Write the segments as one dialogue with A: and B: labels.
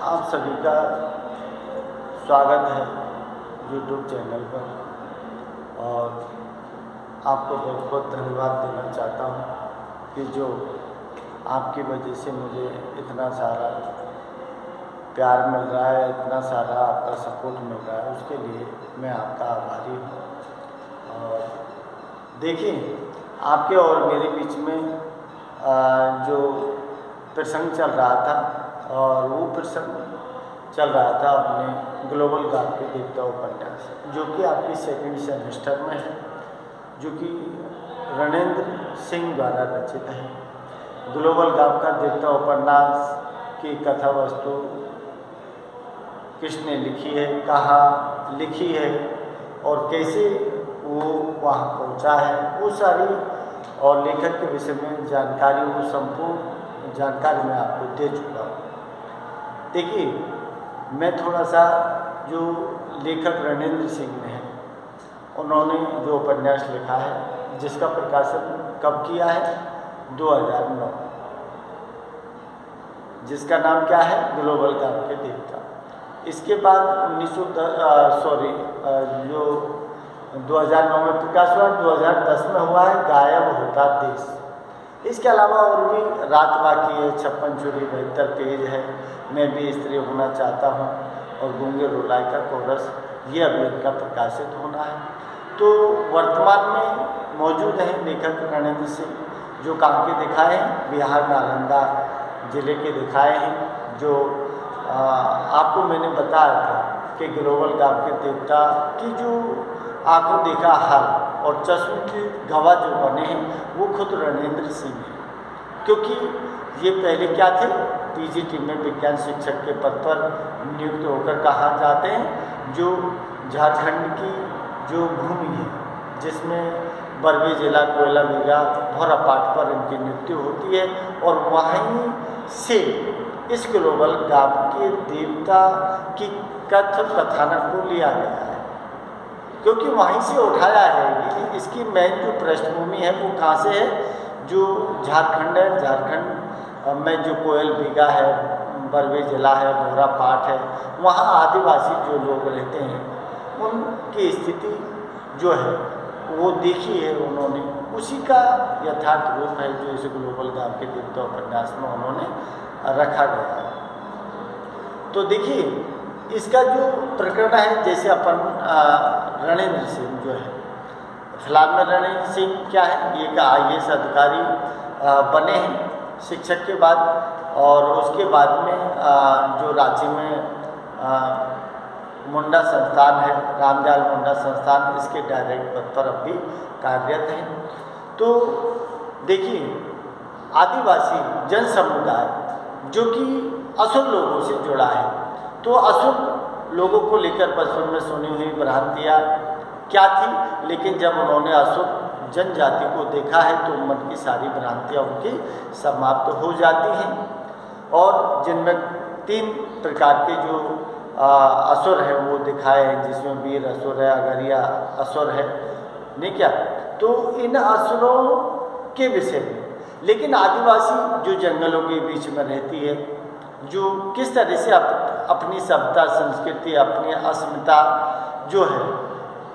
A: आप सभी का स्वागत है यूट्यूब चैनल पर और आपको बहुत बहुत धन्यवाद देना चाहता हूँ कि जो आपकी वजह से मुझे इतना सारा प्यार मिल रहा है, इतना सारा आपका सपोर्ट मिल रहा है, उसके लिए मैं आपका आभारी हूँ। और देखिए, आपके और मेरे बीच में जो प्रसंग चल रहा था और वो प्रसंग चल रहा था अपने ग्लोबल गाँव के देवता उपन्यास, जो कि आपकी सेकंड सेमेस्टर में है, जो कि रणेंद्र सिंह द्वारा रचित है। ग्लोबल गाँव का देवता उपन्यास की कथा वस्तु किसने लिखी है, कहाँ लिखी है और कैसे वो वहाँ पहुँचा है, वो सारी और लेखक के विषय में जानकारी, वो संपूर्ण जानकारी मैं आपको दे चुका हूँ। देखिए, मैं थोड़ा सा जो लेखक रणेंद्र सिंह ने है, उन्होंने जो उपन्यास लिखा है, जिसका प्रकाशन कब किया है, 2009, जिसका नाम क्या है, ग्लोबल गाँव के देवता। इसके बाद 2009 में प्रकाश हुआ, 2010 में हुआ है गायब होता देश। इसके अलावा और भी रात बाकी है, 56 चोरी 72 पेज है, मैं भी स्त्री होना चाहता हूँ और गूंगे रुलाई का कोरस, ये अभी इनका प्रकाशित होना है। तो वर्तमान में मौजूद हैं लेखक रणेंद्र सिंह, जो काम के दिखाए हैं, बिहार नालंदा जिले के दिखाए हैं। जो आपको मैंने बताया था कि ग्लोबल गाँव के देवता की जो आंखों देखा हाल और चश्मे की गवाह जो बने हैं, वो खुद रणेंद्र सिंह हैं। क्योंकि ये पहले क्या थे, पीजीटी में विज्ञान शिक्षक के पद पर नियुक्त होकर कहाँ जाते हैं, जो झारखंड की जो भूमि है, जिसमें बरबी जिला कोयला बीघा भौरापाट पर इनकी नियुक्ति होती है और वहीं से इस ग्लोबल गाँव के देवता की कथानक को लिया गया है, क्योंकि वहीं से उठाया है। कि इसकी मेन जो पृष्ठभूमि है वो कहाँ से है, जो झारखंड है, झारखंड में जो कोयल बीघा है, बरबी जिला है, भौरापाट है, वहाँ आदिवासी जो लोग रहते हैं, उनकी स्थिति जो है वो देखी है उन्होंने, उसी का यथार्थ रूप है जो इस ग्लोबल गाँव के देवता उपन्यास में उन्होंने रखा गया है। तो देखिए, इसका जो प्रकरण है, जैसे अपन रणेंद्र सिंह जो है, फिलहाल में रणेंद्र सिंह क्या है, ये का IAS अधिकारी बने हैं शिक्षक के बाद, और उसके बाद में जो रांची में मुंडा संस्थान है, रामदयाल मुंडा संस्थान, इसके डायरेक्ट पद पर अब भी कार्यरत हैं। तो देखिए, आदिवासी जन समुदाय जो कि असुर लोगों से जुड़ा है, तो असुर लोगों को लेकर बचपन में सुनी हुई भ्रांतियाँ क्या थी, लेकिन जब उन्होंने असुर जनजाति को देखा है तो मन की सारी भ्रांतियाँ उनकी समाप्त हो जाती हैं। और जिनमें 3 प्रकार के जो असुर हैं वो दिखाए हैं, जिसमें वीर असुर है, अगरिया असुर है, नहीं क्या। तो इन असुरों के विषय में, लेकिन आदिवासी जो जंगलों के बीच में रहती है, जो किस तरह से अपनी सभ्यता, संस्कृति, अपनी अस्मिता जो है,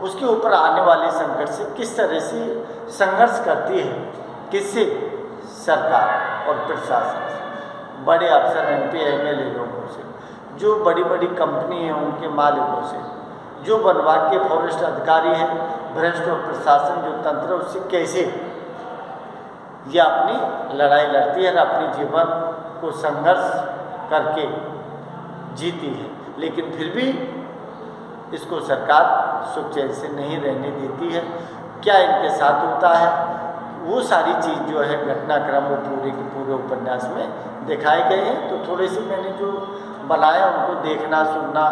A: उसके ऊपर आने वाले संकट से किस तरह से संघर्ष करती है, किससे, सरकार और प्रशासन से, बड़े अफसर MP MLA लोगों से, जो बड़ी बड़ी कंपनी हैं उनके मालिकों से, जो वन विभाग के फॉरेस्ट अधिकारी हैं, भ्रष्ट और प्रशासन जो तंत्र, उससे कैसे ये अपनी लड़ाई लड़ती है और अपने जीवन को संघर्ष करके जीती है, लेकिन फिर भी इसको सरकार सुख चैन से नहीं रहने देती है। क्या इनके साथ होता है, वो सारी चीज़ जो है, घटनाक्रम, वो पूरे के पूरे उपन्यास में दिखाए गए हैं। तो थोड़े से मैंने जो बनाया उनको देखना, सुनना,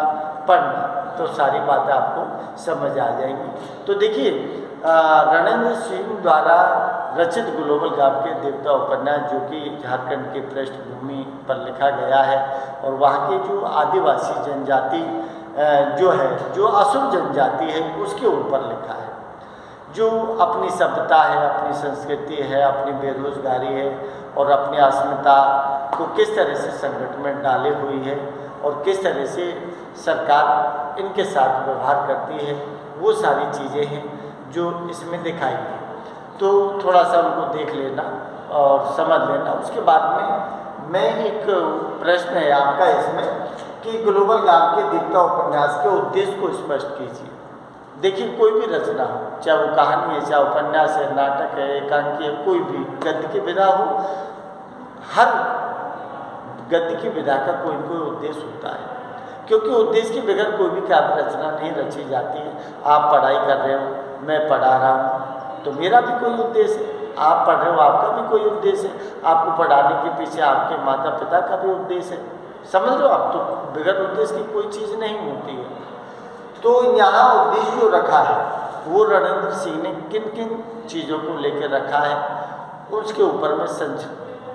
A: पढ़ना, तो सारी बातें आपको समझ आ जाएंगी। तो देखिए, रणेंद्र सिंह द्वारा रचित ग्लोबल गाँव के देवता उपन्यास, जो कि झारखंड की पृष्ठभूमि पर लिखा गया है और वहाँ के जो आदिवासी जनजाति जो है, जो असुर जनजाति है, उसके ऊपर लिखा है। जो अपनी सभ्यता है, अपनी संस्कृति है, अपनी बेरोजगारी है और अपनी अस्मिता को किस तरह से संकट में डाले हुई है और किस तरह से सरकार इनके साथ व्यवहार करती है, वो सारी चीज़ें हैं जो इसमें दिखाई है। तो थोड़ा सा उनको देख लेना और समझ लेना। उसके बाद में मैं एक प्रश्न है आपका इसमें कि ग्लोबल गांव के दीप्ता उपन्यास के उद्देश्य को स्पष्ट कीजिए। देखिए, कोई भी रचना हो, चाहे वो कहानी है, चाहे उपन्यास है, नाटक है, एकांकी है, कोई भी गद्य की विधा हो, हर गद्य की विधा का कोई न कोई उद्देश्य होता है, क्योंकि उद्देश्य के बगैर कोई भी काव्य रचना नहीं रची जाती है। आप पढ़ाई कर रहे हो, मैं पढ़ा रहा हूँ, तो मेरा भी कोई उद्देश्य है। आप पढ़ रहे हो, आपका भी कोई उद्देश्य है। आपको पढ़ाने के पीछे आपके माता पिता का भी उद्देश्य है। समझ लो आप, तो बगैर उद्देश्य की कोई चीज़ नहीं होती है। तो यहाँ उद्देश्य जो रखा है वो रणेंद्र सिंह ने किन किन चीज़ों को लेकर रखा है, उसके ऊपर मैं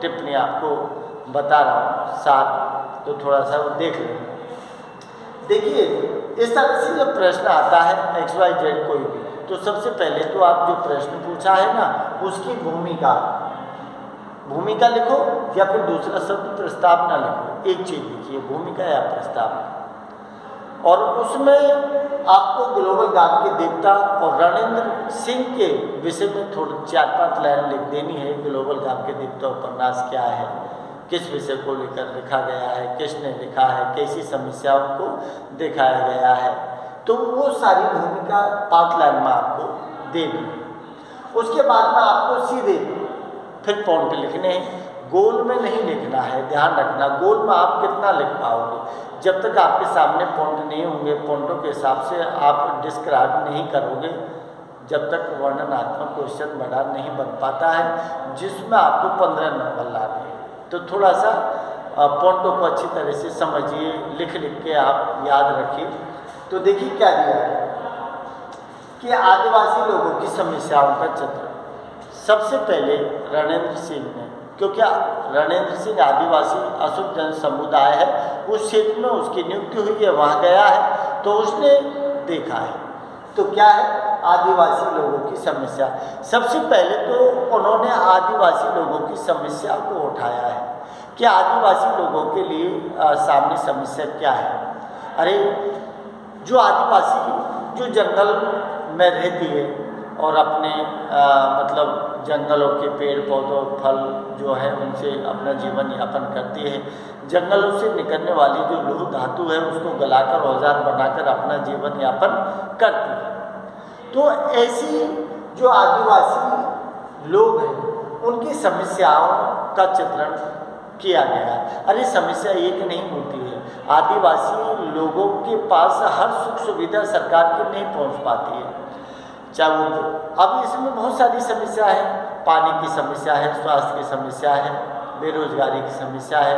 A: टिप्पणी आपको बता रहा हूँ साथ, तो थोड़ा सा वो देख लें। देखिए, इस तरह से जब प्रश्न आता है XYZ कोई भी, तो सबसे पहले तो आप जो प्रश्न पूछा है ना, उसकी भूमिका लिखो, या फिर दूसरा शब्द प्रस्तावना लिखो। एक चीज़ लिखिए, भूमिका या प्रस्तावना, और उसमें आपको ग्लोबल गांव के देवता और रणेंद्र सिंह के विषय में थोड़ी 4-5 लाइन लिख देनी है। ग्लोबल गांव के देवता उपन्यास क्या है, किस विषय को लेकर लिखा गया है, किसने लिखा है, कैसी समस्याओं को दिखाया गया है, तो वो सारी भूमिका 5 लाइन में आपको देनी है। उसके बाद में आपको सीधे फिर पॉइंट लिखने हैं। गोल में नहीं लिखना है, ध्यान रखना। गोल में आप कितना लिख पाओगे, जब तक आपके सामने पॉइंट नहीं होंगे, पॉइंटों के हिसाब से आप डिस्क्राइब नहीं करोगे, जब तक वर्णनात्मक क्वेश्चन बड़ा नहीं बन पाता है, जिसमें आपको 15 नंबर लाने हैं। तो थोड़ा सा पॉइंटों को अच्छी तरह से समझिए, लिख के आप याद रखिए। तो देखिए क्या दिया है कि आदिवासी लोगों की समस्याओं का चित्र सबसे पहले रणेंद्र सिंह ने, क्योंकि रणेंद्र सिंह आदिवासी अशुद्ध जन समुदाय है, उस क्षेत्र में उसकी नियुक्ति हुई है, वहाँ गया है, तो उसने देखा है। तो क्या है, आदिवासी लोगों की समस्या। सबसे पहले तो उन्होंने आदिवासी लोगों की समस्या को उठाया है कि आदिवासी लोगों के लिए सामने समस्या क्या है। अरे, जो आदिवासी जो जंगल में रहती है और अपने मतलब जंगलों के पेड़ पौधों फल जो है उनसे अपना जीवन यापन करती है, जंगलों से निकलने वाली जो लौह धातु है उसको गलाकर औजार बनाकर अपना जीवन यापन करती है। तो ऐसी जो आदिवासी लोग हैं उनकी समस्याओं का चित्रण किया गया। अरे, समस्या एक नहीं होती है, आदिवासी लोगों के पास हर सुख सुविधा सरकार की नहीं पहुंच पाती है। चाहे वो, अब इसमें बहुत सारी समस्या है, पानी की समस्या है, स्वास्थ्य की समस्या है, बेरोजगारी की समस्या है,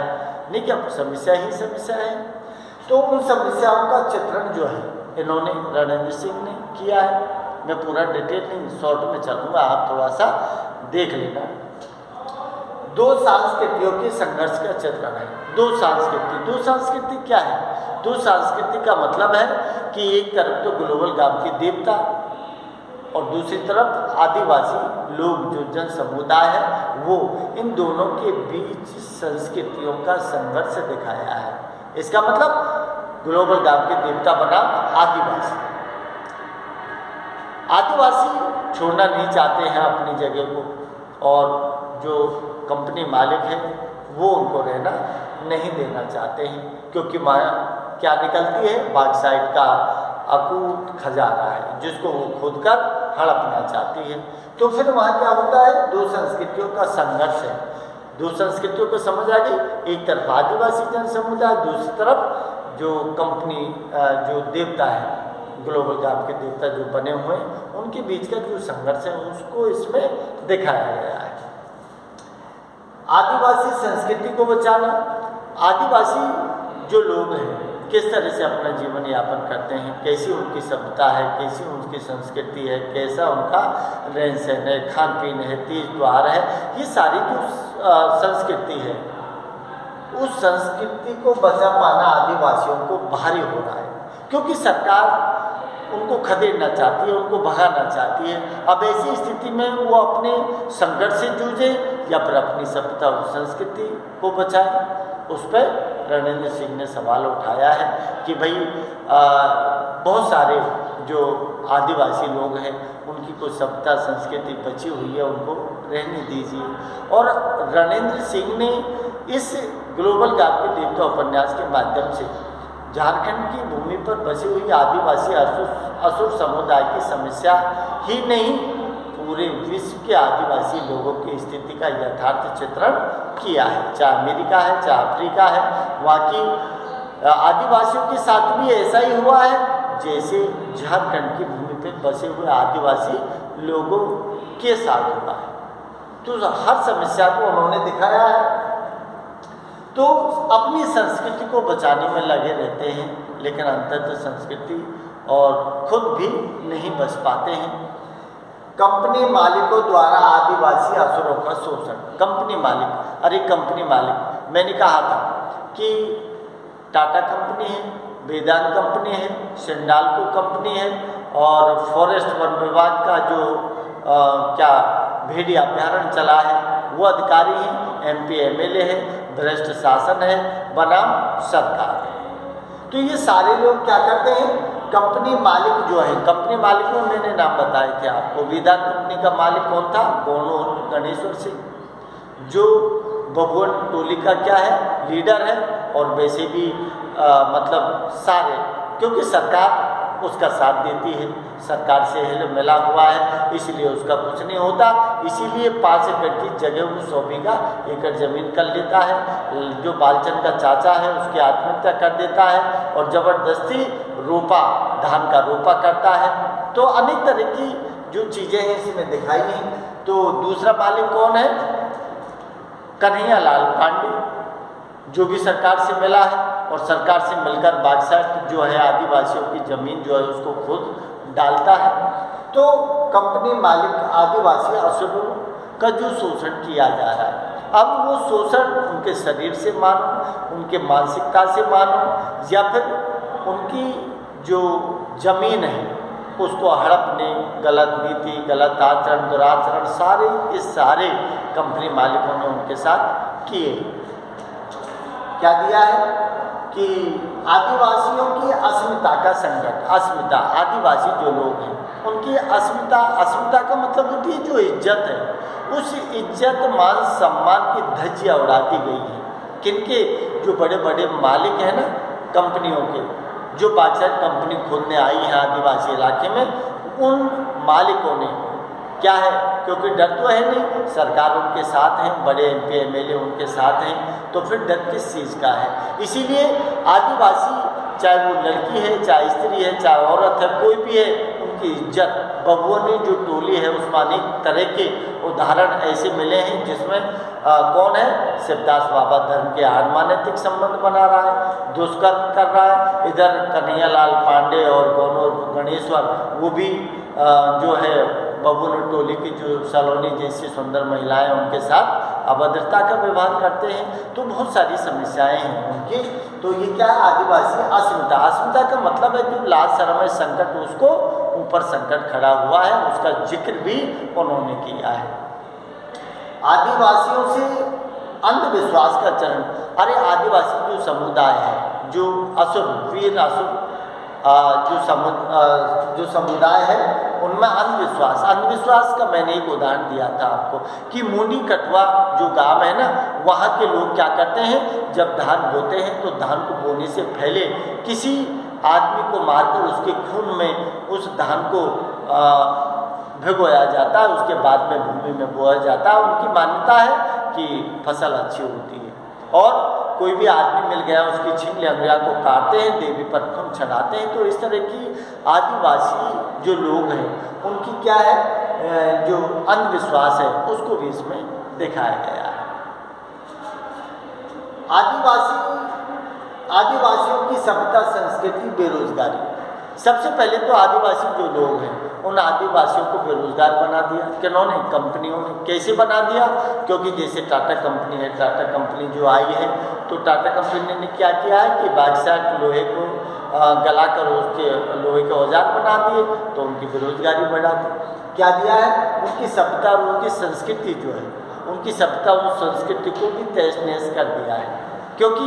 A: नहीं क्या समस्या ही समस्या है। तो उन समस्याओं का चित्रण जो है इन्होंने रणेंद्र सिंह ने किया है। मैं पूरा डिटेल नहीं, शॉर्ट में चलूँगा, आप थोड़ा सा देख लेना। 2 संस्कृतियों के संघर्ष का चित्रण है। 2 संस्कृति क्या है? 2 संस्कृति का मतलब है कि एक तरफ तो ग्लोबल गांव के देवता और दूसरी तरफ आदिवासी लोग जो जन समुदाय है वो, इन दोनों के बीच संस्कृतियों का संघर्ष दिखाया है। इसका मतलब ग्लोबल गांव के देवता बना आदिवासी। आदिवासी छोड़ना नहीं चाहते हैं अपनी जगह को, और जो कंपनी मालिक है वो उनको रहना नहीं देना चाहते हैं, क्योंकि वहाँ क्या निकलती है, बॉक्साइट का अकूत खजाना है जिसको वो खुद कर हड़पना चाहती है। तो फिर वहाँ क्या होता है, 2 संस्कृतियों का संघर्ष है। 2 संस्कृतियों को समझ आ गई, एक तरफ आदिवासी जन समुदाय, दूसरी तरफ जो कंपनी जो देवता है, ग्लोबल गांव के देवता जो बने हुए हैं, उनके बीच का जो संघर्ष है उसको इसमें दिखाया गया है। आदिवासी संस्कृति को बचाना, आदिवासी जो लोग हैं किस तरह से अपना जीवन यापन करते हैं, कैसी उनकी सभ्यता है, कैसी उनकी संस्कृति है, कैसा उनका रहन सहन है, खान पीन है, तीज त्योहार है, ये सारी जो संस्कृति है, उस संस्कृति को बचा पाना आदिवासियों को भारी हो रहा है, क्योंकि सरकार उनको खदेड़ना चाहती है, उनको भगाना चाहती है। अब ऐसी स्थिति में वो अपने संघर्ष से जूझे या फिर अपनी सभ्यता और संस्कृति को बचाएं? उस पर रणेंद्र सिंह ने सवाल उठाया है कि भाई बहुत सारे जो आदिवासी लोग हैं उनकी कोई सभ्यता संस्कृति बची हुई है, उनको रहने दीजिए। और रणेंद्र सिंह ने इस ग्लोबल गैप के देवता उपन्यास के माध्यम से झारखंड की भूमि पर बसी हुई आदिवासी असुर समुदाय की समस्या ही नहीं, पूरे विश्व के आदिवासी लोगों की स्थिति का यथार्थ चित्रण किया है। चाहे अमेरिका है, चाहे अफ्रीका है, वहाँ की आदिवासियों के साथ भी ऐसा ही हुआ है जैसे झारखंड की भूमि पर बसे हुए आदिवासी लोगों के साथ हुआ है। तो हर समस्या को उन्होंने दिखाया है। तो अपनी संस्कृति को बचाने में लगे रहते हैं, लेकिन अंततः संस्कृति और खुद भी नहीं बच पाते हैं। कंपनी मालिकों द्वारा आदिवासी असुरों का शोषण। कंपनी मालिक, अरे कंपनी मालिक, मैंने कहा था कि टाटा कंपनी है, वेदांत कंपनी है, सिंडाल्को कंपनी है और फॉरेस्ट वन विभाग का जो क्या भेड़िया अभ्यारण्य चला है वो अधिकारी हैं, MP MLA है, भ्रष्ट शासन है बनाम सरकार है। तो ये सारे लोग क्या करते हैं, कंपनी मालिक जो है, कंपनी मालिक में मैंने नाम बताए थे आपको। वेदांत कंपनी का मालिक कौन था? गोनू गणेश्वर सिंह, जो बबुआ टोली का क्या है, लीडर है। और वैसे भी मतलब सारे, क्योंकि सरकार उसका साथ देती है, सरकार से हिल मिला हुआ है, इसलिए उसका कुछ नहीं होता। इसीलिए 5 एकड़ की जगह वो 100 बीघा एकड़ जमीन कर लेता है। जो बालचंद का चाचा है उसकी आत्महत्या कर देता है और ज़बरदस्ती रोपा, धान का रोपा करता है। तो अनेक तरह की जो चीज़ें हैं इसमें दिखाई हैं। तो दूसरा मालिक कौन है? कन्हैया लाल पांडे, जो भी सरकार से मिला है और सरकार से मिलकर बाक्सठ जो है आदिवासियों की ज़मीन जो है उसको खुद डालता है। तो कंपनी मालिक आदिवासी असुरों का जो शोषण किया जा रहा है, अब वो शोषण उनके शरीर से मानो, उनके मानसिकता से मानो, या फिर उनकी जो ज़मीन है उसको हड़पने, गलत नीति, गलत आचरण, दुराचरण सारे के सारे कंपनी मालिकों ने उनके साथ किए। क्या दिया है कि आदिवासियों की अस्मिता का संकट, अस्मिता, आदिवासी जो लोग हैं उनकी अस्मिता, अस्मिता का मतलब होती है जो इज्जत है, उस इज्जत मान सम्मान की धज्जियाँ उड़ाती गई है। किनके? जो बड़े बड़े मालिक हैं ना कंपनियों के, जो बादशाह कंपनी खोलने आई है आदिवासी इलाके में, उन मालिकों ने क्या है, क्योंकि डर तो है नहीं, सरकार उनके साथ है, बड़े MP MLA उनके साथ हैं, तो फिर डर किस चीज़ का है। इसीलिए आदिवासी, चाहे वो लड़की है, चाहे स्त्री है, चाहे औरत है, कोई भी है, उनकी इज्जत, बबुआनी जो टोली है उसमें अनेक तरह के उदाहरण ऐसे मिले हैं जिसमें कौन है, शिवदास बाबा धर्म के अनैतिक संबंध बना रहा है, दुष्कर्म कर रहा है। इधर कन्हैया लाल पांडे और गोनू गणेश्वर वो भी जो है बबुन टोली की जो सलोनी जैसी सुंदर महिलाएं उनके साथ अभद्रता का व्यवहार करते हैं। तो बहुत सारी समस्याएं हैं उनकी। तो ये क्या है, आदिवासी अस्मिता। अस्मिता का मतलब है जो लाज शर्म है संकट, उसको ऊपर संकट खड़ा हुआ है, उसका जिक्र भी उन्होंने किया है। आदिवासियों से अंधविश्वास का चरण। अरे आदिवासी जो समुदाय है, जो असुर, वीर असुर जो समुदाय है उनमें अंधविश्वास, अंधविश्वास का मैंने एक उदाहरण दिया था आपको कि मुनी कटवा जो गांव है ना, वहाँ के लोग क्या करते हैं, जब धान बोते हैं तो धान को बोने से पहले किसी आदमी को मारकर उसके खून में उस धान को भिगोया जाता है, उसके बाद में भूमि में बोया जाता है। उनकी मान्यता है कि फसल अच्छी होती है। और कोई भी आदमी मिल गया उसकी छिंगली अंगुलियां को काटते हैं, देवी पर खून चढ़ाते हैं। तो इस तरह की आदिवासी जो लोग हैं उनकी क्या है, जो अंधविश्वास है उसको भी इसमें दिखाया गया है। आदिवासियों की सभ्यता, संस्कृति, बेरोजगारी। सबसे पहले तो आदिवासी जो लोग हैं उन आदिवासियों को बेरोजगार बना दिया। किन्होंने? कंपनियों ने। कैसे बना दिया? क्योंकि जैसे टाटा कंपनी है, टाटा कंपनी जो आई है तो टाटा कंपनी ने क्या किया है कि बाक्साइट लोहे को गलाकर उसके लोहे के औजार बना दिए, तो उनकी बेरोजगारी बढ़ा दी। क्या दिया है? उनकी सभ्यता और उनकी संस्कृति जो है, उनकी उनकी सभ्यता उस संस्कृति को भी तहस नहस कर दिया है। क्योंकि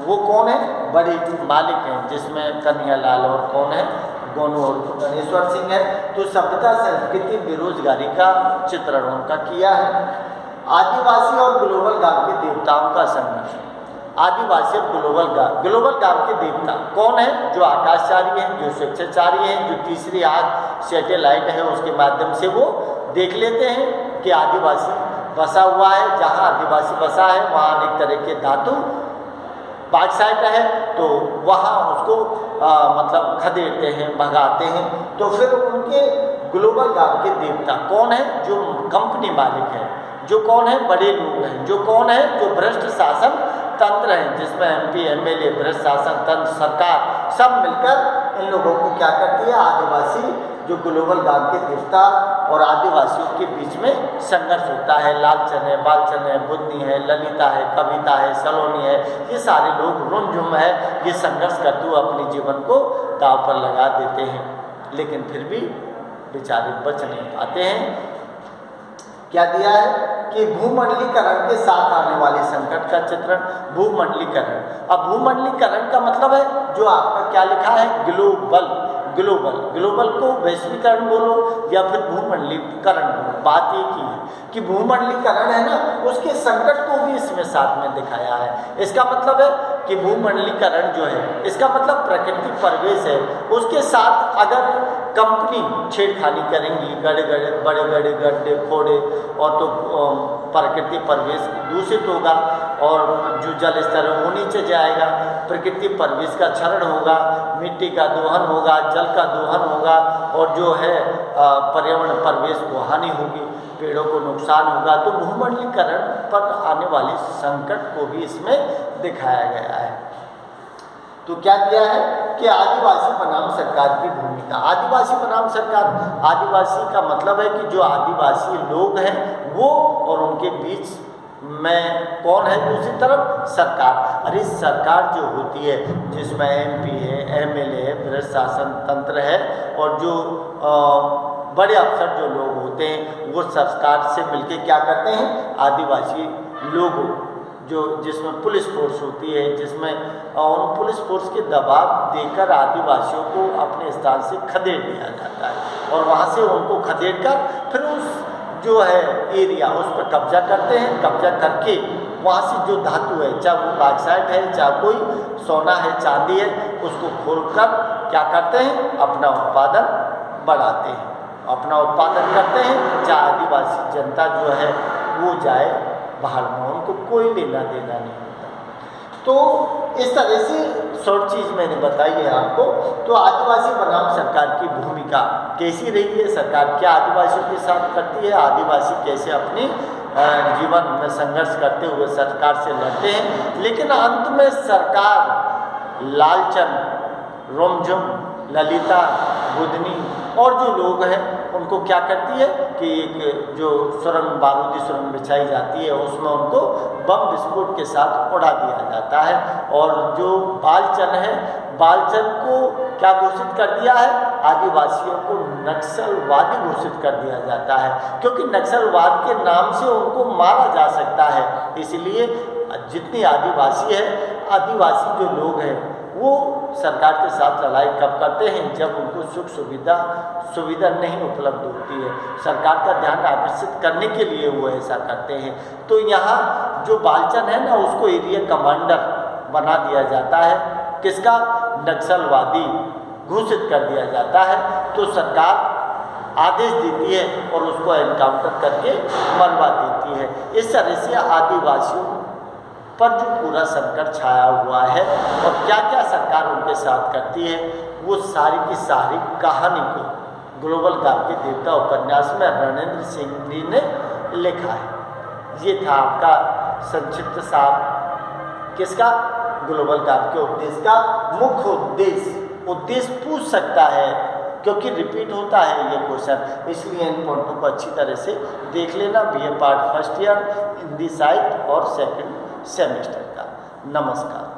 A: वो कौन है, बड़े मालिक हैं, जिसमें कन्हैयालाल और कौन है, गोनू और गणेश्वर सिंह है। तो सभ्यता संस्कृति बेरोजगारी का चित्रण उनका किया है। आदिवासी और ग्लोबल गांव के देवताओं का संघर्ष। आदिवासी और ग्लोबल गांव के देवता कौन है, जो आकाशचारी हैं, जो स्वेच्छाचारी हैं, जो तीसरी आंख सैटेलाइट है उसके माध्यम से वो देख लेते हैं कि आदिवासी बसा हुआ है। जहाँ आदिवासी बसा है वहाँ अनेक तरह के धातु बाक्साइट है, तो वहाँ उसको मतलब खदेड़ते हैं, भगाते हैं। तो फिर उनके ग्लोबल गांव के देवता कौन है, जो कंपनी मालिक है, जो कौन है, बड़े लोग हैं, जो कौन है, जो भ्रष्ट शासन तंत्र है, जिसमें MP MLA भ्रष्ट शासन तंत्र सरकार सब मिलकर इन लोगों को क्या करती है, आदिवासी जो ग्लोबल गांव के देवता और आदिवासियों के बीच में संघर्ष होता है। लालचन है, बालचन है, बुद्धि है, ललिता है, कविता है, सलोनी है, ये सारे लोग रुनझुम है, ये संघर्ष करते हुए अपने जीवन को दांव पर लगा देते हैं, लेकिन फिर भी बेचारे बच नहीं पाते हैं। क्या दिया है कि भूमंडलीकरण के साथ आने वाले संकट का चित्रण। भूमंडलीकरण, अब भूमंडलीकरण का मतलब है जो आपका क्या लिखा है, ग्लोबल को वैश्वीकरण बोलो या फिर भूमंडलीकरण बोलो, बात एक ही है कि भूमंडलीकरण है ना, उसके संकट को भी इसमें साथ में दिखाया है। इसका मतलब है कि भूमंडलीकरण जो है, इसका मतलब प्राकृतिक परिवेश है, उसके साथ अगर कंपनी छेड़खानी करेंगी, बड़े गड्ढे खोड़े, और तो प्राकृतिक परिवेश दूषित होगा और जो जल स्तर है वो नीचे जाएगा, प्राकृतिक परिवेश का क्षरण होगा, मिट्टी का दोहन होगा, जल का दोहन होगा, और जो है पर्यावरण परिवेश को हानि होगी, पेड़ों को नुकसान होगा। तो भूमंडलीकरण पर आने वाले संकट को भी इसमें दिखाया गया है। तो क्या दिया है कि आदिवासी बनाम सरकार की भूमिका। आदिवासी बनाम सरकार, आदिवासी का मतलब है कि जो आदिवासी लोग हैं वो और उनके बीच में कौन है, दूसरी तरफ सरकार। अरे सरकार जो होती है जिसमें MP है, MLA है, भ्रष्ट शासन तंत्र है, और जो बड़े अफसर जो लोग होते हैं वो सरकार से मिलके क्या करते हैं, आदिवासी लोगों जो जिसमें पुलिस फोर्स होती है, जिसमें उन पुलिस फोर्स के दबाव देकर आदिवासियों को अपने स्थान से खदेड़ दिया जाता है, और वहाँ से उनको खदेड़ कर फिर उस जो है एरिया उस पर कब्जा करते हैं। कब्जा करके वहाँ से जो धातु है, चाहे वो बॉक्साइट है, चाहे कोई सोना है, चांदी है, उसको खोलकर क्या करते हैं, अपना उत्पादन बढ़ाते हैं, अपना उत्पादन करते हैं। चाहे आदिवासी जनता जो है वो जाए बाहर में, उनको कोई लेना देना नहीं होता। तो इस तरह से शॉर्ट चीज़ मैंने बताई है आपको। तो आदिवासी बनाम सरकार की भूमिका कैसी रही है, सरकार क्या आदिवासियों के साथ करती है, आदिवासी कैसे अपनी जीवन में संघर्ष करते हुए सरकार से लड़ते हैं, लेकिन अंत में सरकार लालचन, रुमझुम, ललिता, बुधनी और जो लोग हैं उनको क्या करती है कि एक जो सुरंग, बारूदी सुरंग बिछाई जाती है उसमें उनको बम विस्फोट के साथ उड़ा दिया जाता है। और जो बालचन है, बालचन को क्या घोषित कर दिया है, आदिवासियों को नक्सलवादी घोषित कर दिया जाता है, क्योंकि नक्सलवाद के नाम से उनको मारा जा सकता है। इसलिए जितनी आदिवासी है, आदिवासी जो लोग हैं वो सरकार के साथ लड़ाई कब करते हैं, जब उनको सुख सुविधा नहीं उपलब्ध होती है। सरकार का ध्यान आकर्षित करने के लिए वो ऐसा करते हैं। तो यहाँ जो बालचन है ना, उसको एरिया कमांडर बना दिया जाता है, किसका, नक्सलवादी घोषित कर दिया जाता है। तो सरकार आदेश देती है और उसको एनकाउंटर करके मरवा देती है। इस तरह से आदिवासियों पर जो पूरा संकट छाया हुआ है और क्या क्या सरकार उनके साथ करती है, वो सारी की सारी कहानी को ग्लोबल गांव के देवता उपन्यास में रणेंद्र सिंह जी ने लिखा है। ये था आपका संक्षिप्त सार किसका, ग्लोबल गांव के उपदेश का। मुख्य उद्देश्य पूछ सकता है क्योंकि रिपीट होता है ये क्वेश्चन, इसलिए इन पॉइंटों को अच्छी तरह से देख लेना। BA part first year Hindi site और सेकंड सेमेस्टर का। नमस्कार।